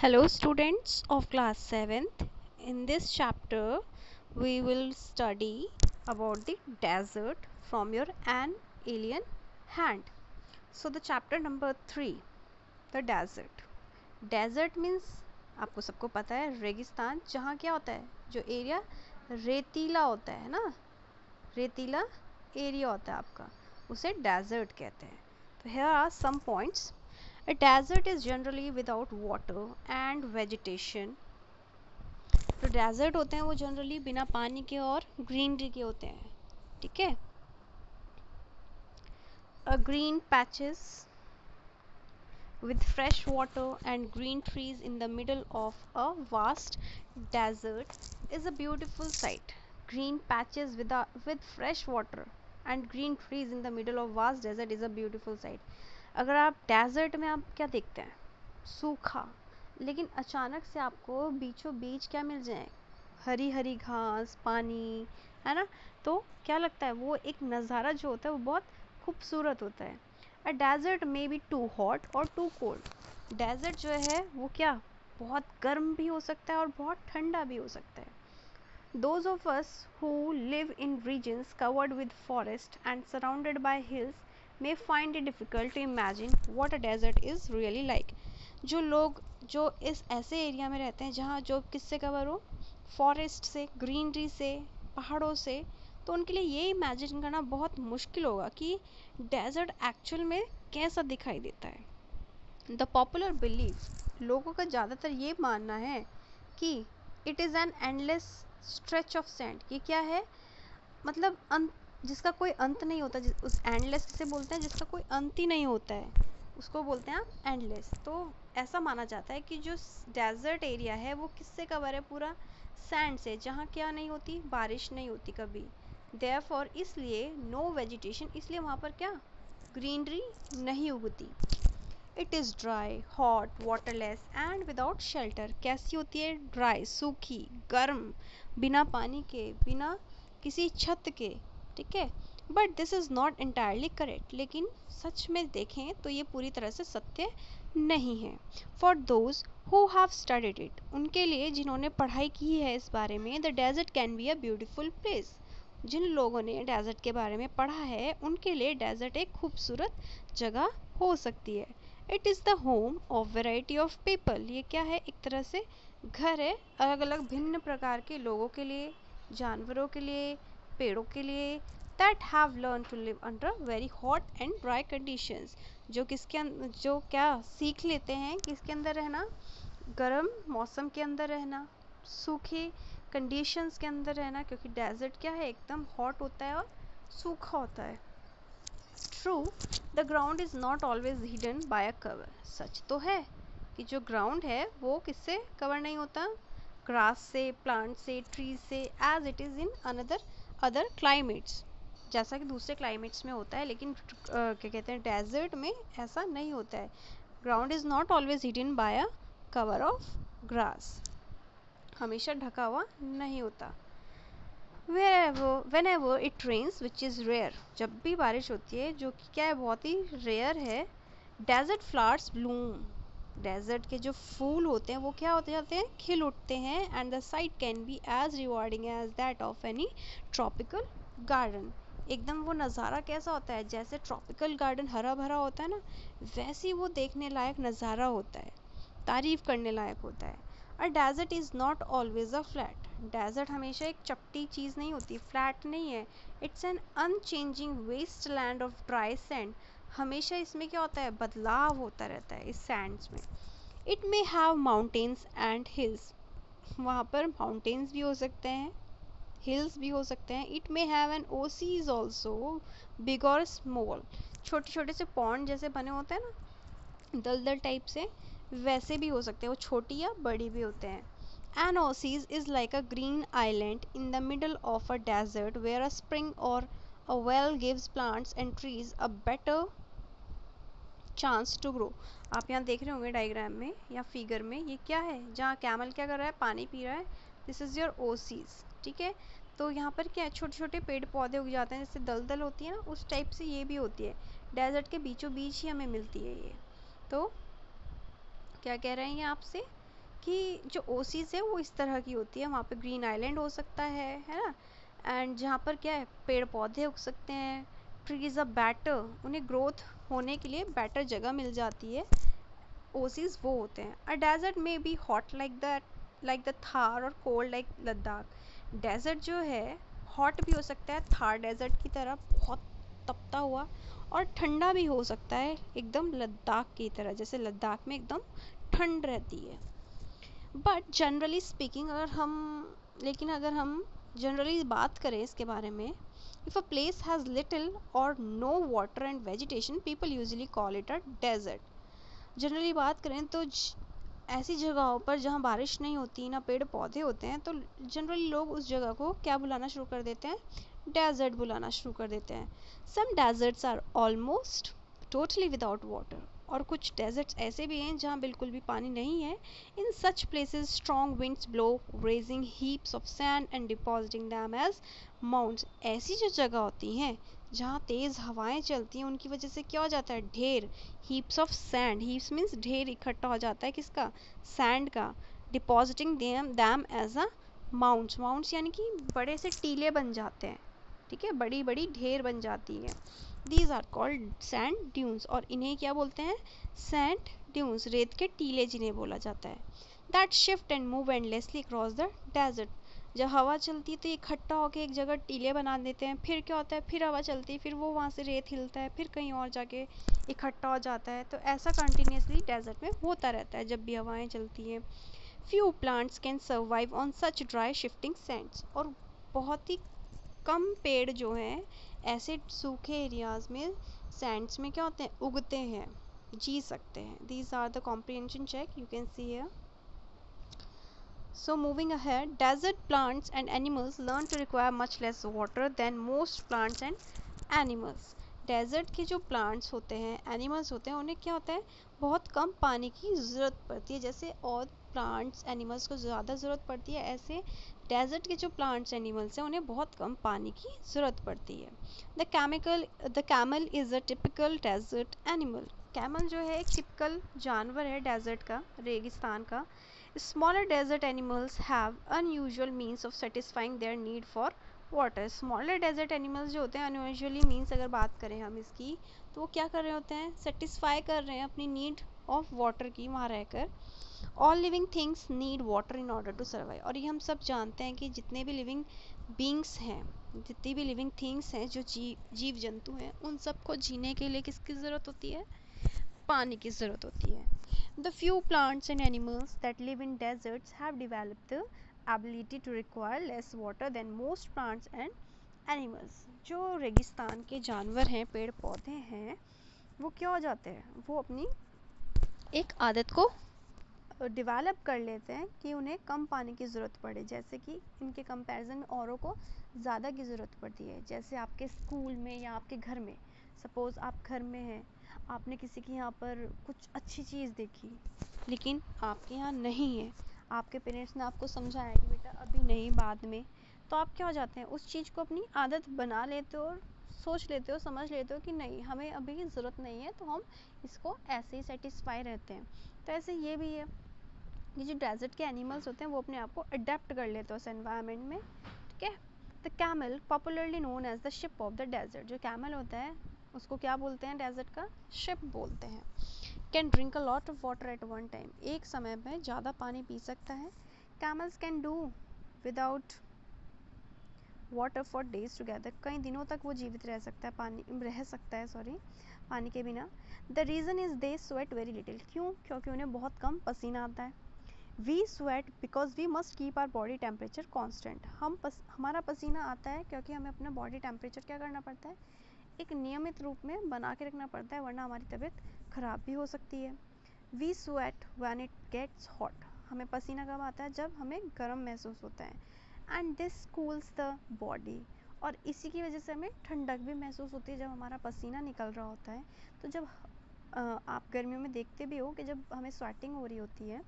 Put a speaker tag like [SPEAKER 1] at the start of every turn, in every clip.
[SPEAKER 1] Hello students of class 7th. In this chapter we will study about the desert from your an alien hand. So the chapter number 3, the desert. Desert means आपको सबको पता है रेगिस्तान, जहाँ क्या होता है, जो एरिया रेतीला होता है ना, रेतीला एरिया होता है आपका, उसे डेजर्ट कहते हैं. तो here are some points. A desert is generally without water and vegetation. जो डेजर्ट होते हैं वो जनरली बिना पानी के और ग्रीनरी के होते हैं. ठीक है. A green patches with fresh water and green trees in the middle of a vast desert is a beautiful sight. Green patches with fresh water and green trees in the middle of vast desert is a beautiful sight. अगर आप desert में आप क्या देखते हैं, सूखा, लेकिन अचानक से आपको बीचों बीच क्या मिल जाए, हरी हरी घास, पानी, है ना. तो क्या लगता है, वो एक नज़ारा जो होता है वो बहुत खूबसूरत होता है. A desert may be too hot और टू कोल्ड. डेजर्ट जो है वो क्या बहुत गर्म भी हो सकता है और बहुत ठंडा भी हो सकता है. Those of us who live in regions covered with forest and surrounded by hills may find it difficult to imagine what a desert is really like. जो लोग जो इस ऐसे एरिया में रहते हैं जहाँ जो किससे कवर हो, फॉरेस्ट से, ग्रीनरी से, पहाड़ों से, तो उनके लिए ये इमेजिन करना बहुत मुश्किल होगा कि डेजर्ट एक्चुअल में कैसा दिखाई देता है. द पॉपुलर बिलीफ, लोगों का ज़्यादातर ये मानना है कि it is an endless stretch of sand. ये क्या है, मतलब अंत, जिसका कोई अंत नहीं होता. उस एंडलेस से बोलते हैं जिसका कोई अंत ही नहीं होता है, उसको बोलते हैं आप एंडलेस. तो ऐसा माना जाता है कि जो डेजर्ट एरिया है वो किससे कवर है, पूरा सैंड से, जहाँ क्या नहीं होती, बारिश नहीं होती कभी. देयरफॉर इसलिए नो वेजिटेशन, इसलिए वहाँ पर क्या ग्रीनरी नहीं उगती. It is dry, hot, waterless and without shelter. कैसी होती है, ड्राई, सूखी, गर्म, बिना पानी के, बिना किसी छत के. ठीक है. But this is not entirely correct, लेकिन सच में देखें तो ये पूरी तरह से सत्य नहीं है. For those who have studied it, उनके लिए जिन्होंने पढ़ाई की है इस बारे में, the desert can be a beautiful place. जिन लोगों ने डेजर्ट के बारे में पढ़ा है उनके लिए डेजर्ट एक खूबसूरत जगह हो सकती है. It is the home of variety of people. ये क्या है, एक तरह से घर है अलग अलग भिन्न प्रकार के लोगों के लिए, जानवरों के लिए, पेड़ों के लिए, that have learn to live under very hot and dry conditions. जो जो क्या सीख लेते हैं कि इसके अंदर रहना, गर्म मौसम के अंदर रहना, सूखे कंडीशंस के अंदर रहना, क्योंकि डेजर्ट क्या है एकदम हॉट होता है और सूखा होता है. True, the ground is not always hidden by a cover. सच तो है कि जो ग्राउंड है वो किससे कवर नहीं होता, ग्रास से, प्लांट से, ट्रीज से, as it is in other climates, जैसा कि दूसरे क्लाइमेट्स में होता है. लेकिन क्या कहते हैं, डेजर्ट में ऐसा नहीं होता है. Ground is not always hidden by a cover of grass, हमेशा ढका हुआ नहीं होता. whenever it rains, which is rare, जब भी बारिश होती है, जो कि क्या है बहुत ही रेयर है, डेजर्ट फ्लावर्स ब्लूम. डेजर्ट के जो फूल होते हैं वो क्या होते जाते हैं, खिल उठते हैं. And the sight can be as rewarding as that of any tropical garden. एकदम वो नज़ारा कैसा होता है, जैसे ट्रॉपिकल गार्डन हरा भरा होता है ना, वैसे ही वो देखने लायक नज़ारा होता है, तारीफ़ करने लायक होता है. A desert is not always a flat. डेजर्ट हमेशा एक चपटी चीज़ नहीं होती, फ्लैट नहीं है. It's an unchanging waste land of dry sand. हमेशा इसमें क्या होता है, बदलाव होता रहता है इस सैंड्स में. It may have mountains and hills. वहाँ पर माउंटेन्स भी हो सकते हैं, हिल्स भी हो सकते हैं. It may have an oases also, big और स्मॉल. छोटे छोटे से पॉन्ड जैसे बने होते हैं ना, दलदल टाइप से, वैसे भी हो सकते हैं, वो छोटी या बड़ी भी होते हैं. An oasis is like a green island in the middle of a desert where a spring or a well gives plants and trees a better chance to grow. आप यहाँ देख रहे होंगे डायग्राम में या फिगर में, ये क्या है, जहाँ कैमल क्या कर रहा है, पानी पी रहा है. This is your oases. ठीक है. तो यहाँ पर क्या है, छोटे छोटे पेड़ पौधे उग जाते हैं, जैसे दलदल होती है ना, उस टाइप से ये भी होती है. डेजर्ट के बीचों बीच ही हमें मिलती है ये. तो क्या कह रहे हैं ये आपसे, कि जो ओसीज है वो इस तरह की होती है, वहाँ पे ग्रीन आइलैंड हो सकता है ना, एंड जहाँ पर क्या है पेड़ पौधे उग सकते हैं, ट्रीज अ बेटर, उन्हें ग्रोथ होने के लिए बेटर जगह मिल जाती है, ओसीज वो होते हैं। अ डेजर्ट में be hot like the Thar और कोल्ड लाइक लद्दाख। डेजर्ट जो है हॉट भी हो सकता है थार डेजर्ट की तरह बहुत तपता हुआ, और ठंडा भी हो सकता है एकदम लद्दाख की तरह, जैसे लद्दाख में एकदम ठंड रहती है। बट जनरली स्पीकिंग अगर हम जनरली बात करें इसके बारे में, if a place has little और no water and vegetation people usually call it a desert. Generally बात करें तो ऐसी जगहों पर जहाँ बारिश नहीं होती ना पेड़ पौधे होते हैं, तो जनरली लोग उस जगह को क्या बुलाना शुरू कर देते हैं, डेजर्ट बुलाना शुरू कर देते हैं। Some deserts are almost totally without water, और कुछ डेजर्ट्स ऐसे भी हैं जहाँ बिल्कुल भी पानी नहीं है। In such places strong winds blow raising heaps of sand and depositing them as mounds. ऐसी जो जगह होती हैं जहाँ तेज़ हवाएं चलती हैं, उनकी वजह से क्या हो जाता है, ढेर, heaps of sand, heaps means ढेर इकट्ठा हो जाता है किसका, सैंड का, depositing them as a mounts, mounts यानी कि बड़े से टीले बन जाते हैं, ठीक है, बड़ी बड़ी ढेर बन जाती है। These are called sand dunes, और इन्हें क्या बोलते हैं, सैंड ड्यून्स, रेत के टीले जिन्हें बोला जाता है। That shift and move endlessly across the desert. जब हवा चलती है तो ये इकट्ठा होकर एक जगह टीले बना देते हैं, फिर क्या होता है, फिर हवा चलती है, फिर वो वहाँ से रेत हिलता है, फिर कहीं और जाके इकट्ठा हो जाता है। तो ऐसा कंटिन्यूसली डेजर्ट में होता रहता है जब भी हवाएं चलती हैं। Few plants can survive on such dry shifting Sands, और बहुत ही कम पेड़ जो हैं ऐसे सूखे एरियाज में सैंड्स में क्या होते हैं, उगते हैं, जी सकते हैं। These are the comprehension check you can see here. So moving ahead, desert plants and animals learn to require much less water than most plants and animals. Desert के जो प्लांट्स होते हैं, एनिमल्स होते हैं, उन्हें क्या होता है, बहुत कम पानी की ज़रूरत पड़ती है। जैसे और प्लांट्स एनिमल्स को ज़्यादा ज़रूरत पड़ती है, ऐसे डेजर्ट के जो प्लांट्स एनिमल्स हैं उन्हें बहुत कम पानी की ज़रूरत पड़ती है। The camel is a typical desert animal. Camel जो है एक टिपिकल जानवर है डेजर्ट का, रेगिस्तान का। Smaller desert animals have unusual means of satisfying their need for water. Smaller desert animals जो होते हैं unusually means अगर बात करें हम इसकी, तो वो क्या कर रहे होते हैं, सेटिस्फाई कर रहे हैं अपनी नीड ऑफ वाटर की वहाँ रहकर। All living things need water in order to survive, और ये हम सब जानते हैं कि जितने भी लिविंग बींग्स हैं, जितनी भी लिविंग थिंग्स हैं, जो जीव जंतु हैं, उन सबको जीने के लिए किसकी ज़रूरत होती है, पानी की ज़रूरत होती है। The few plants and animals that live in deserts have developed the ability to require less water than most plants and animals. जो रेगिस्तान के जानवर हैं, पेड़ पौधे हैं, वो क्या हो जाते हैं, वो अपनी एक आदत को डेवलप कर लेते हैं कि उन्हें कम पानी की ज़रूरत पड़े, जैसे कि इनके कंपैरिजन में औरों को ज़्यादा की ज़रूरत पड़ती है। जैसे आपके स्कूल में या आपके घर में, सपोज़ आप घर में हैं, आपने किसी के यहाँ पर कुछ अच्छी चीज़ देखी लेकिन आपके यहाँ नहीं है, आपके पेरेंट्स ने आपको समझाया कि बेटा अभी नहीं, बाद में, तो आप क्या हो जाते हैं, उस चीज़ को अपनी आदत बना लेते हो और सोच लेते हो, समझ लेते हो कि नहीं, हमें अभी ज़रूरत नहीं है, तो हम इसको ऐसे ही सेटिस्फाई रहते हैं। तो ऐसे ये भी है, ये जो डेजर्ट के एनिमल्स होते हैं वो अपने आप को अडेप्ट कर लेते हैं उस एनवायरनमेंट में, ठीक है। The camel popularly known as the ship of the desert. जो कैमल होता है उसको क्या बोलते हैं, डेजर्ट का शिप बोलते हैं। Can drink a lot of water at one time, एक समय में ज़्यादा पानी पी सकता है। Camels can do without water for days together, कई दिनों तक वो जीवित रह सकता है, पानी के बिना। The reason is they sweat very little, क्यों, क्योंकि उन्हें बहुत कम पसीना आता है। We sweat because we must keep our body temperature constant, हमारा पसीना आता है क्योंकि हमें अपना बॉडी टेम्परेचर क्या करना पड़ता है, एक नियमित रूप में बना के रखना पड़ता है, वरना हमारी तबीयत ख़राब भी हो सकती है। We sweat when it gets hot, हमें पसीना कब आता है, जब हमें गर्म महसूस होता है। And this cools the body, और इसी की वजह से हमें ठंडक भी महसूस होती है जब हमारा पसीना निकल रहा होता है। तो जब आप गर्मियों में देखते भी हो कि जब हमें स्वेटिंग हो रही होती है,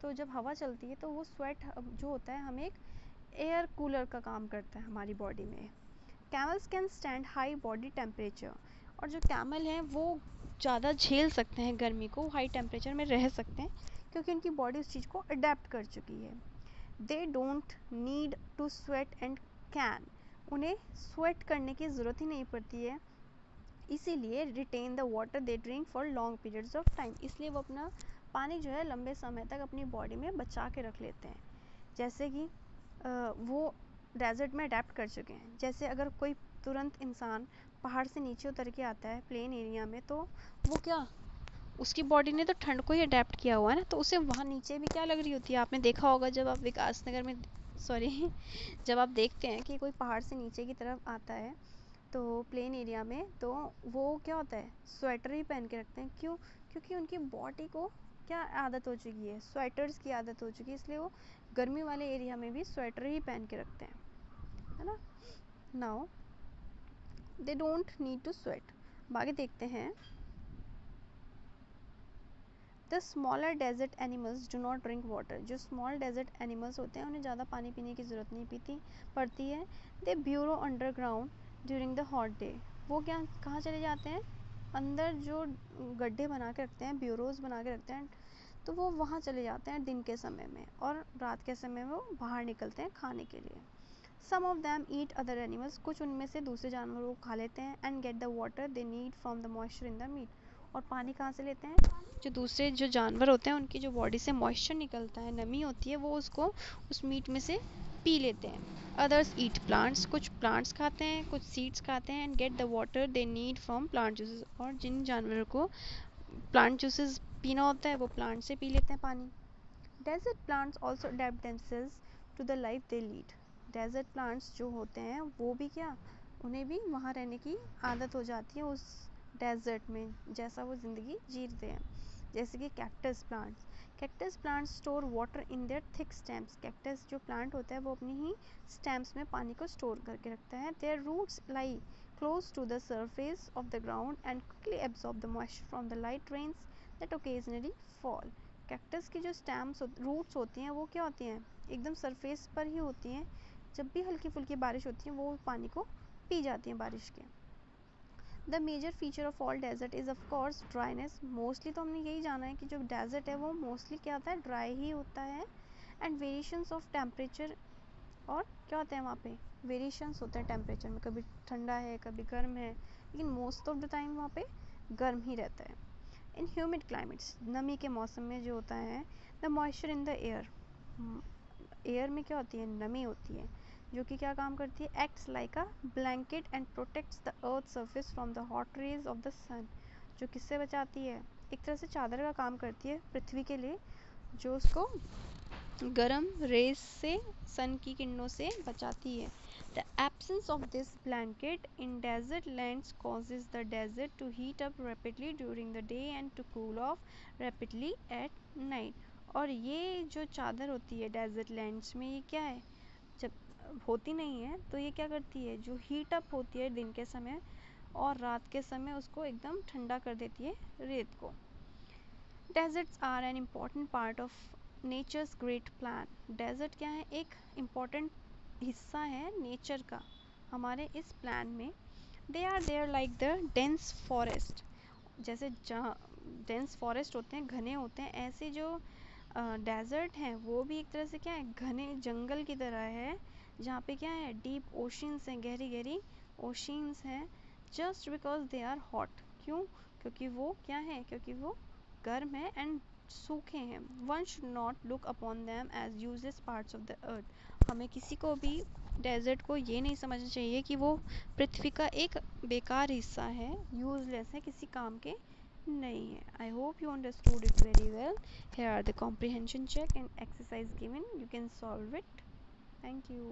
[SPEAKER 1] तो जब हवा चलती है तो वो स्वेट जो होता है हमें एक एयर कूलर का काम करता है हमारी बॉडी में। Camels can stand high body temperature, और जो कैमल हैं वो ज़्यादा झेल सकते हैं गर्मी को, हाई टेम्परेचर में रह सकते हैं, क्योंकि उनकी बॉडी उस चीज़ को अडेप्ट कर चुकी है। They don't need to sweat and can, उन्हें स्वेट करने की ज़रूरत ही नहीं पड़ती है, इसीलिए retain the water they drink for long periods of time, इसलिए वो अपना पानी जो है लंबे समय तक अपनी बॉडी में बचा के रख लेते हैं। जैसे कि वो डेजर्ट में अडेप्ट कर चुके हैं। जैसे अगर कोई तुरंत इंसान पहाड़ से नीचे उतर के आता है प्लेन एरिया में, तो वो क्या, उसकी बॉडी ने तो ठंड को ही अडेप्ट किया हुआ है ना, तो उसे वहाँ नीचे भी क्या लग रही होती है। आपने देखा होगा जब आप विकास नगर में, सॉरी जब आप देखते हैं कि कोई पहाड़ से नीचे की तरफ आता है तो प्लेन एरिया में, तो वो क्या होता है, स्वेटर ही पहन के रखते हैं। क्यों? क्योंकि उनकी बॉडी को क्या आदत हो चुकी है, स्वेटर्स की आदत हो चुकी है, इसलिए वो गर्मी वाले एरिया में भी स्वेटर ही पहन के रखते हैं, है ना। Now they don't need to sweat. आगे देखते हैं, the smaller desert animals do not drink water, जो स्मॉल डेजर्ट एनिमल्स होते हैं उन्हें ज़्यादा पानी पीने की ज़रूरत नहीं पड़ती है। They burrow underground during the hot day, वो क्या कहाँ चले जाते हैं, अंदर जो गड्ढे बना के रखते हैं, ब्यूरोज बना के रखते हैं, तो वो वहाँ चले जाते हैं दिन के समय में, और रात के समय में वो बाहर निकलते हैं खाने के लिए। Some of them eat other animals, कुछ उनमें से दूसरे जानवरों को खा लेते हैं। And get the water they need from the moisture in the meat, और पानी कहाँ से लेते हैं, जो दूसरे जो जानवर होते हैं उनकी जो बॉडी से मॉइस्चर निकलता है, नमी होती है, वो उसको उस मीट में से पी लेते हैं। अदर्स ईट प्लांट्स, कुछ प्लांट्स खाते हैं, कुछ सीड्स खाते हैं। And get the water they need from plant juices, और जिन जानवरों को प्लांट जूसेस पीना होता है वो प्लांट से पी लेते हैं पानी। Desert plants also adapt themselves to the life they lead, desert plants जो होते हैं वो भी क्या, उन्हें भी वहाँ रहने की आदत हो जाती है उस डेजर्ट में, जैसा वो ज़िंदगी जीते हैं। जैसे कि cactus plants store water in their thick stems, cactus जो प्लांट होता है वो अपनी ही स्टेम्स में पानी को स्टोर करके रखता है। Their roots lie close to the surface of the ground and quickly absorb the moisture from the light rains that occasionally fall, cactus की जो स्टेम्स रूट्स होती हैं वो क्या होती हैं, एकदम सरफेस पर ही होती हैं, जब भी हल्की फुल्की बारिश होती है वो पानी को पी जाती हैं बारिश के। The major feature of all desert is of course dryness, mostly तो हमने यही जाना है कि जो डेजर्ट है वो मोस्टली क्या होता है, ड्राई ही होता है। एंड वेरिएशंस ऑफ टेम्परेचर, और क्या होते हैं वहाँ पे, वेरिएशंस होते हैं टेम्परेचर में, कभी ठंडा है कभी गर्म है, लेकिन मोस्ट ऑफ द टाइम वहाँ पे गर्म ही रहता है। इन ह्यूमिड क्लाइमेट्स, नमी के मौसम में जो होता है, the moisture in the air, air में क्या होती है, नमी होती है, जो कि क्या काम करती है, acts like a blanket and protects the earth surface from the hot rays of the sun, जो किससे बचाती है, एक तरह से चादर का काम करती है पृथ्वी के लिए, जो उसको गर्म रेस से, सन की किरणों से बचाती है। The absence of this blanket in desert lands causes the desert to heat up rapidly during the day and to cool off rapidly at night, और ये जो चादर होती है डेजर्ट लैंड्स में, ये क्या है, जब होती नहीं है तो ये क्या करती है, जो हीट अप होती है दिन के समय और रात के समय उसको एकदम ठंडा कर देती है रेत को। Deserts are an important part of nature's great plan, desert क्या है, एक इम्पॉर्टेंट हिस्सा है नेचर का हमारे इस प्लान में। They are there like the dense forest, जैसे जहाँ डेंस फॉरेस्ट होते हैं, घने होते हैं, ऐसे जो डेजर्ट हैं वो भी एक तरह से क्या है, घने जंगल की तरह है, जहाँ पे क्या है, डीप ओशंस हैं, गहरी गहरी ओशंस हैं, just because they are hot, क्यों, क्योंकि वो क्या है, क्योंकि वो गर्म है एंड सूखे हैं। One should not look upon them as useless parts of the earth, हमें किसी को भी डेजर्ट को ये नहीं समझना चाहिए कि वो पृथ्वी का एक बेकार हिस्सा है, यूजलेस है, किसी काम के नहीं है। I hope you understood it very well. Here are the comprehension check and exercise given, you can solve it. Thank you.